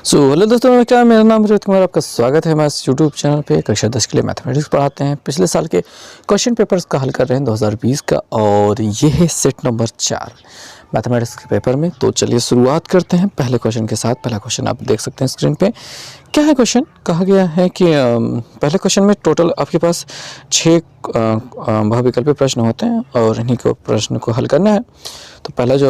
Hello दोस्तों, क्या मेरा नाम रोहित कुमार, आपका स्वागत है हमारे यूट्यूब चैनल पे। कक्षा 10 के लिए मैथमेटिक्स पढ़ाते हैं। पिछले साल के क्वेश्चन पेपर्स का हल कर रहे हैं 2020 का, और ये है सेट नंबर 4 मैथमेटिक्स के पेपर में। तो चलिए शुरुआत करते हैं पहले क्वेश्चन के साथ। पहला क्वेश्चन आप देख सकते हैं स्क्रीन पे। क्या है क्वेश्चन? कहा गया है कि पहले क्वेश्चन में टोटल आपके पास 6 बहुविकल्पीय प्रश्न होते हैं और इन्हीं को प्रश्न को हल करना है। तो पहला जो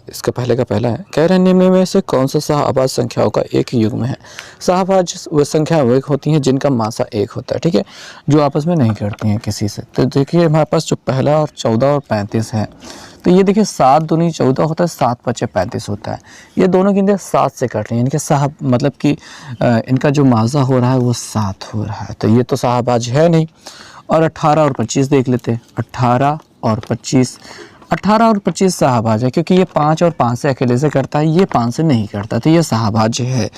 इसका पहले का पहला है, कह रहे हैं निम्न में से कौन सा सहअभाज्य संख्याओं का एक ही युग्म है। सहअभाज्य वो संख्या वो एक होती हैं जिनका मासा एक होता है, ठीक है, जो आपस में नहीं करती हैं किसी से। तो देखिए हमारे पास जो पहला और 14 और 35 है, तो ये देखिए 7 दूनी 14 होता है, 7 पचे 35 होता है। ये दोनों गिनती 7 से कट रही है, इनके साह मतलब कि इनका जो मासा हो रहा है वो 7 हो रहा है, तो ये तो सहअभाज्य है नहीं। और 18 और 25 देख लेते हैं। 18 और 25 सहअभाज्य है, क्योंकि ये 5 और 5 से अकेले से करता है, ये 5 से नहीं करता, तो ये सहअभाज्य है।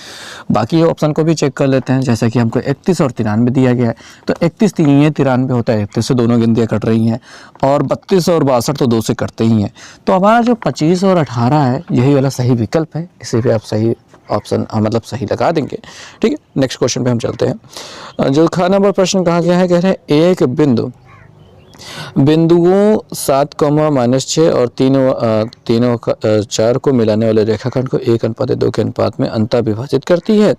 बाकी ऑप्शन को भी चेक कर लेते हैं। जैसा कि हमको 31 और 93 दिया गया है, तो 31 3 ये 93 होता है, 31 से दोनों गिनतियाँ कट रही हैं, और 32 और 62 तो 2 से कटते ही हैं। तो हमारा जो 25 और 18 है, यही वाला सही विकल्प है। इसी पे आप सही ऑप्शन मतलब सही लगा देंगे, ठीक है। नेक्स्ट क्वेश्चन पे हम चलते हैं। जो ख नंबर प्रश्न कहा गया है, कह रहे हैं एक बिंदुओं 7, -6 और तीनों 4 को मिलाने वाले रेखाखंड को 1:2 के अनुपात में अंतः विभाजित करती है।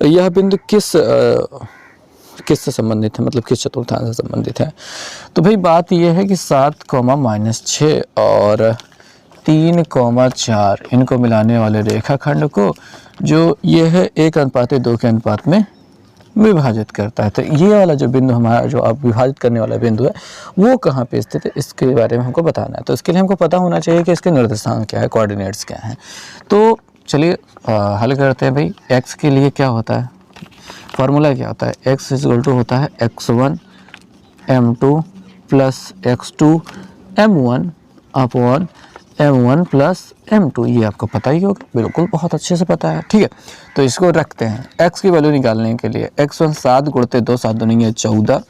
यह बिंदु किससे संबंधित है, मतलब किस चतुर्थांश से संबंधित है? तो भाई बात यह है कि 7, -6 और 3, 4 इनको मिलाने वाले रेखाखंड को जो ये है 1:2 के अनुपात में विभाजित करता है। तो ये वाला जो बिंदु हमारा जो आप विभाजित करने वाला बिंदु है वो कहाँ पे स्थित है, इसके बारे में हमको बताना है। तो इसके लिए हमको पता होना चाहिए कि इसके निर्देशांक क्या है, कोऑर्डिनेट्स क्या हैं। तो चलिए हल करते हैं। भाई x के लिए क्या होता है, फार्मूला क्या होता है? x = होता है x1 m2 + x2 m1 upon m1 + m2। ये आपको पता ही होगा, बिल्कुल बहुत अच्छे से पता है, ठीक है। तो इसको रखते हैं। x की वैल्यू निकालने के लिए x1 7 × 2 7 दूनी 14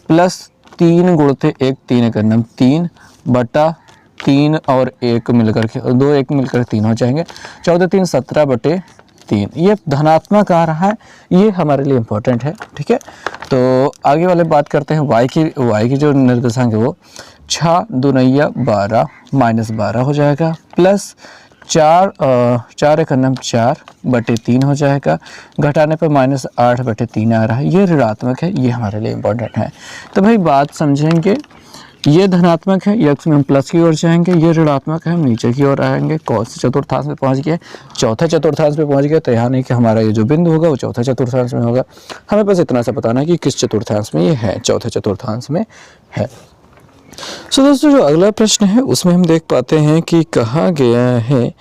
प्लस 3 × 1 3 × 9 3 बटा 3 और 1 मिलकर के 2 1 मिलकर 3 हो जाएंगे। 14 3 17/3। ये धनात्मक आ रहा है, ये हमारे लिए इम्पोर्टेंट है, ठीक है। तो आगे वाले बात करते हैं। y की जो निर्देशांक है वो 6 दूनी 12 -12 हो जाएगा, प्लस 4 1 4/3 हो जाएगा, घटाने पर -8/3 आ रहा है। ये ऋणात्मक है, ये हमारे लिए इम्पोर्टेंट है। तो भाई बात समझेंगे, ये धनात्मक है, x में हम प्लस की ओर जाएंगे, ये ऋणात्मक है, हम नीचे की ओर आएंगे। कौन से चतुर्थांश में पहुंच गए? चौथे चतुर्थांश में पहुंच गए। तो यहाँ नहीं कि हमारा ये जो बिंदु होगा वो चौथे चतुर्थांश में होगा, हमें बस इतना सा बताना है कि किस चतुर्थांश में ये है, चौथे चतुर्थांश में है। दोस्तों जो अगला प्रश्न है उसमें हम देख पाते हैं कि कहा गया है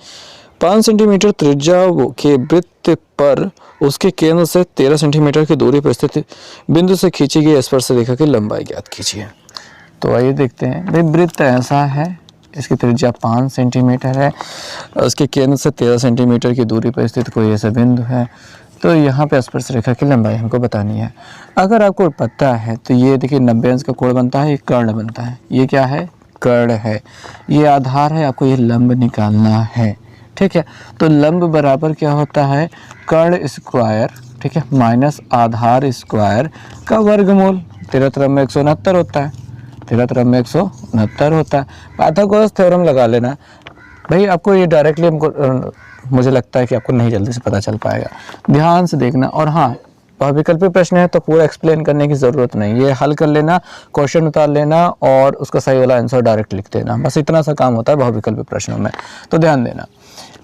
5 सेंटीमीटर त्रिज्या के वृत्त पर उसके केंद्र से 13 सेंटीमीटर की दूरी पर स्थित बिंदु से खींची गई स्पर्श रेखा की लंबाई ज्ञात कीजिए। तो आइए देखते हैं। भाई वृत्त ऐसा है, इसकी त्रिज्या 5 सेंटीमीटर है, उसके केंद्र से 13 सेंटीमीटर की दूरी पर स्थित कोई ऐसा बिंदु है। तो यहाँ पे स्पर्श रेखा की लंबाई हमको बतानी है। अगर आपको पता है तो ये देखिए 90 अंश का कोण बनता है, ये कर्ण बनता है। ये क्या है? कर्ण है। ये आधार है, आपको ये लंब निकालना है, ठीक है। तो लंब बराबर क्या होता है? कर्ण स्क्वायर, ठीक है, माइनस आधार स्क्वायर का वर्गमूल। 13 में 169 होता है, 13 में 169 होता है। पाइथागोरस थ्योरम लगा लेना। भाई आपको ये डायरेक्टली हमको मुझे लगता है कि आपको नहीं जल्दी से पता चल पाएगा, ध्यान से देखना। और हाँ, बहुविकल्पीय प्रश्न है तो पूरा एक्सप्लेन करने की ज़रूरत नहीं, ये हल कर लेना, क्वेश्चन उतार लेना और उसका सही वाला आंसर डायरेक्ट लिख देना, बस इतना सा काम होता है बहुविकल्पीय प्रश्नों में। तो ध्यान देना,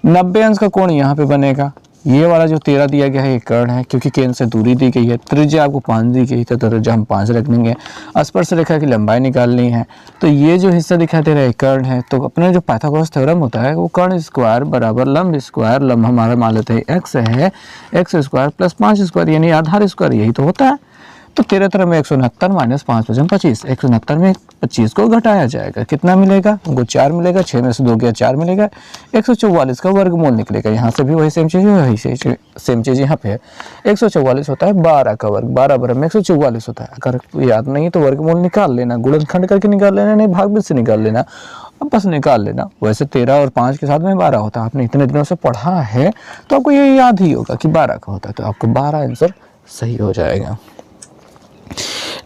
90 अंश का कोण यहाँ पे बनेगा। ये वाला जो 13 दिया गया है ये कर्ण है, क्योंकि केंद्र से दूरी दी गई है। त्रिज्या आपको 5 दी गई है, तो त्रिज्या हम 5 रख देंगे। स्पर्श रेखा की लंबाई निकालनी है, तो ये जो हिस्सा दिखाई दे रहा है कर्ण है। तो अपने जो पाइथागोरस थ्योरम होता है वो कर्ण स्क्वायर बराबर लंब स्क्वायर, लंब हमारा मान लेते हैं x है, x² + 5 स्क्वायर यानी आधार स्क्वायर, यही तो होता है। तो 13 में 169 - 5 = 25। 169 में 25 को घटाया जाएगा, कितना मिलेगा? हमको 4 मिलेगा। 6 में से 2 गया, 4 मिलेगा। 144 का वर्गमूल निकलेगा। यहाँ से भी वही सेम चीज़ है, वही सेम चीज़ यहाँ पे है। 144 होता है 12 का वर्ग, 12 बराबर में 144 होता है। अगर याद नहीं तो वर्गमूल निकाल लेना, गुणनखंड करके निकाल लेना, नहीं भाग से निकाल लेना। अब बस निकाल लेना। वैसे 13 और 5 के साथ में 12 होता है, आपने इतने दिनों से पढ़ा है तो आपको ये याद ही होगा कि 12 का होता है, तो आपको 12 आंसर सही हो जाएगा।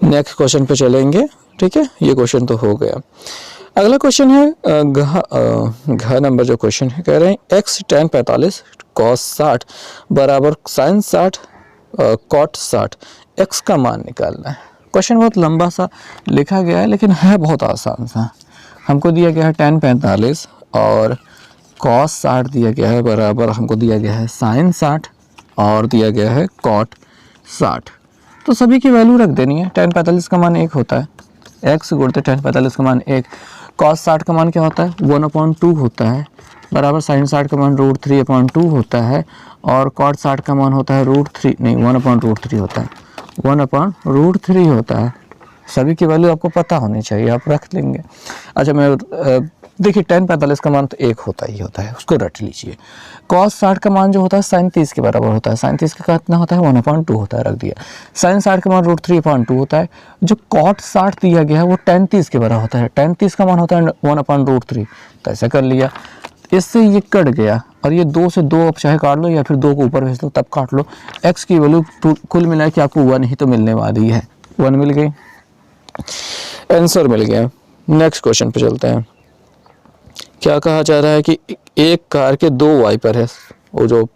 नेक्स्ट क्वेश्चन पे चलेंगे, ठीक है, ये क्वेश्चन तो हो गया। अगला क्वेश्चन है घ नंबर जो क्वेश्चन है, कह रहे हैं x tan 45 cos 60 बराबर sin 60 cot 60, x का मान निकालना है। क्वेश्चन बहुत लंबा सा लिखा गया है लेकिन है बहुत आसान सा। हमको दिया गया है tan 45 और cos 60 दिया गया है बराबर हमको दिया गया है sin 60 और दिया गया है cot 60। तो सभी की वैल्यू रख देनी है। tan 45 का मान 1 होता है, x गुणित tan 45 का मान 1, cos 60 का मान क्या होता है 1/2 होता है, बराबर sin 60 का मान √3/2 होता है और cot 60 का मान होता है √3 नहीं 1/√3 होता है, 1/√3 होता है। सभी की वैल्यू आपको पता होनी चाहिए, आप रख लेंगे। अच्छा मैं देखिए tan 45 का मान तो 1 होता ही होता है, उसको रट लीजिए। cos 60 का मान जो होता है sin 30 के बराबर होता है, sin 30 का कितना होता है 1/2 होता है, रख दिया। sin 60 का मान √3/2 होता है। जो cot 60 दिया गया है वो tan 30 के बराबर होता है, tan 30 का मान होता है 1/√3, तो ऐसा कर लिया। इससे ये कट गया और ये 2 से 2 आप चाहे काट लो या फिर 2 को ऊपर भेज दो तब काट लो। x की वैल्यू कुल मिला के आपको 1 ही तो मिलने वाली है, 1 मिल गई, आंसर मिल गया। नेक्स्ट क्वेश्चन पे चलते हैं। क्या कहा जा रहा है कि एक कार के 2 वाइपर है, वो जो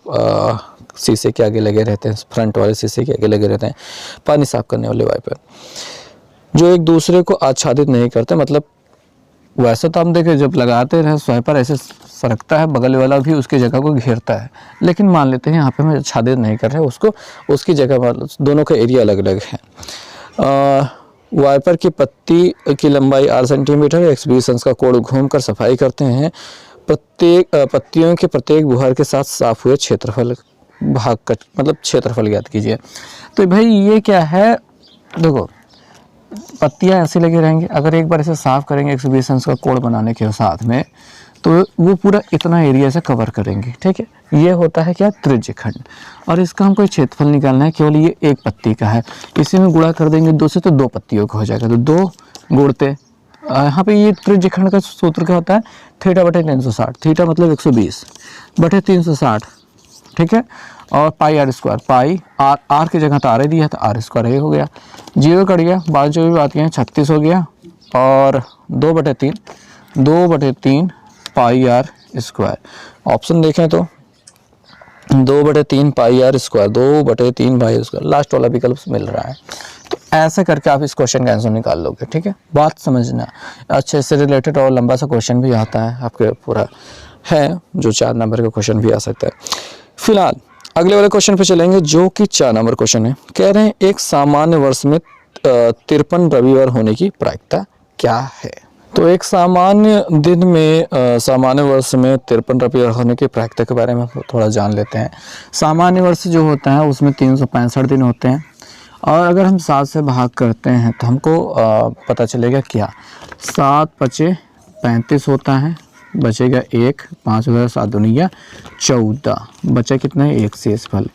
शीशे के आगे लगे रहते हैं, फ्रंट वाले शीशे के आगे लगे रहते हैं, पानी साफ करने वाले वाइपर, जो एक दूसरे को आच्छादित नहीं करते। मतलब वैसे तो हम देखें जब लगाते रहे स्वाइपर ऐसे सरकता है, बगल वाला भी उसकी जगह को घेरता है, लेकिन मान लेते हैं यहाँ पे हम आच्छादित नहीं कर रहे उसको, उसकी जगह दोनों का एरिया अलग अलग है। वाइपर की पत्ती की लंबाई 8 सेंटीमीटर, 120 अंश का कोण घूमकर सफाई करते हैं। प्रत्येक पत्तियों के प्रत्येक बुहार के साथ साफ हुए क्षेत्रफल भाग का मतलब क्षेत्रफल ज्ञात कीजिए। तो भाई ये क्या है, देखो पत्तियां ऐसे लगी रहेंगी, अगर एक बार इसे साफ करेंगे 120 अंश का कोण बनाने के साथ में, तो वो पूरा इतना एरिया से कवर करेंगे, ठीक है। ये होता है क्या त्रिज्य खंड, और इसका हमको क्षेत्रफल निकालना है, केवल ये एक पत्ती का है, इसी में गुणा कर देंगे 2 से तो 2 पत्तियों का हो जाएगा, तो 2 गुणते यहाँ पे ये त्रिज्य खंड का सूत्र क्या होता है θ/360, थीटा मतलब 120/360, ठीक है। और पाई आर स्क्वायर, पाई आर की जगह तो आर दिया है तो आर स्क्वायर ये हो गया, 0 कट गया, बाद जो भी बात है 36 हो गया और 2/3 पाई आर स्क्वायर। ऑप्शन देखें तो 2/3 pi R square, 2/3 pi R square, last वाला विकल्प मिल रहा है। तो ऐसे करके आप इस क्वेश्चन का आंसर निकाल लोगे, ठीक है, बात समझना। अच्छा इससे रिलेटेड और लंबा सा क्वेश्चन भी आता है आपके, पूरा है जो 4 नंबर का क्वेश्चन भी आ सकता है। फिलहाल अगले वाले क्वेश्चन पे चलेंगे जो कि 4 नंबर क्वेश्चन है। कह रहे हैं एक सामान्य वर्ष में 53 रविवार होने की प्रायिकता क्या है। तो एक सामान्य दिन में सामान्य वर्ष में 53 रविवार होने की प्रायिकता के बारे में थोड़ा जान लेते हैं। सामान्य वर्ष जो होता है उसमें 365 दिन होते हैं, और अगर हम 7 से भाग करते हैं तो हमको पता चलेगा क्या, 7 × 35 होता है, बचेगा 1, 5 × 7 दूनिया 14, बचा कितना है 1 शेष फल।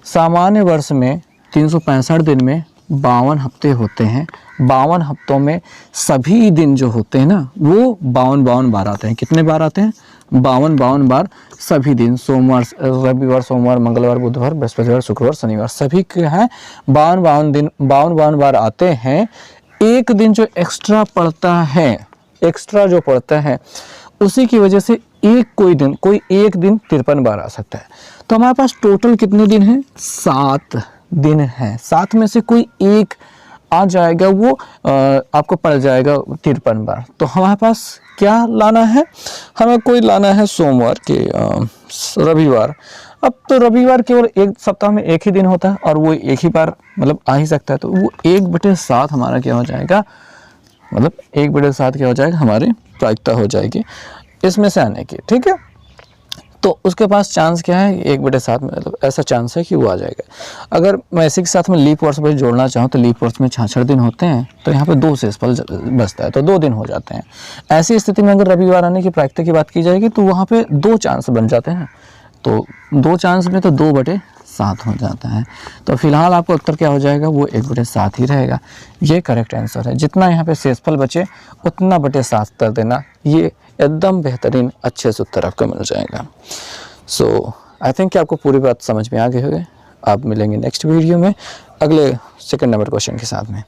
सामान्य वर्ष में 365 दिन में 52 हफ्ते होते हैं, 52 हफ्तों में सभी दिन जो होते हैं ना वो 52 बार आते हैं। कितने बार आते हैं 52 बार सभी दिन, सोमवार रविवार सोमवार मंगलवार बुधवार बृहस्पतिवार शुक्रवार शनिवार, सभी के हैं 52 दिन 52 बार आते हैं। एक दिन जो एक्स्ट्रा पड़ता है, एक्स्ट्रा जो पड़ता है उसी की वजह से कोई एक दिन 53 बार आ सकता है। तो हमारे पास टोटल कितने दिन हैं 7 दिन है, 7 में से कोई एक आ जाएगा, वो आपको पड़ जाएगा 53 बार। तो हमारे पास क्या लाना है, हमें कोई लाना है सोमवार के रविवार। अब तो रविवार केवल एक सप्ताह में एक ही दिन होता है और वो एक ही बार मतलब आ ही सकता है, तो वो 1/7 हमारा क्या हो जाएगा, मतलब 1/7 क्या हो जाएगा हमारी प्रायिकता हो जाएगी इसमें से आने की, ठीक है। तो उसके पास चांस क्या है 1/7 में, मतलब ऐसा चांस है कि वो आ जाएगा। अगर मैं इसी के साथ में लीप वर्ष भी जोड़ना चाहूँ तो लीप वर्ष में 66 दिन होते हैं, तो यहाँ पे 2 शेषफल बचता है, तो 2 दिन हो जाते हैं। ऐसी स्थिति में अगर रविवार आने की प्रायिकता की बात की जाएगी तो वहाँ पे 2 चांस बन जाते हैं, तो 2 चांस में तो 2/7 7 हो जाता है। तो फिलहाल आपका उत्तर क्या हो जाएगा, वो 1/7 ही रहेगा। ये करेक्ट आंसर है। जितना यहाँ पे शेषफल बचे उतना बटे 7 कर देना, ये एकदम बेहतरीन अच्छे से उत्तर आपका मिल जाएगा। सो आई थिंक कि आपको पूरी बात समझ में आ गई होगी। आप मिलेंगे नेक्स्ट वीडियो में अगले सेकंड नंबर क्वेश्चन के साथ में।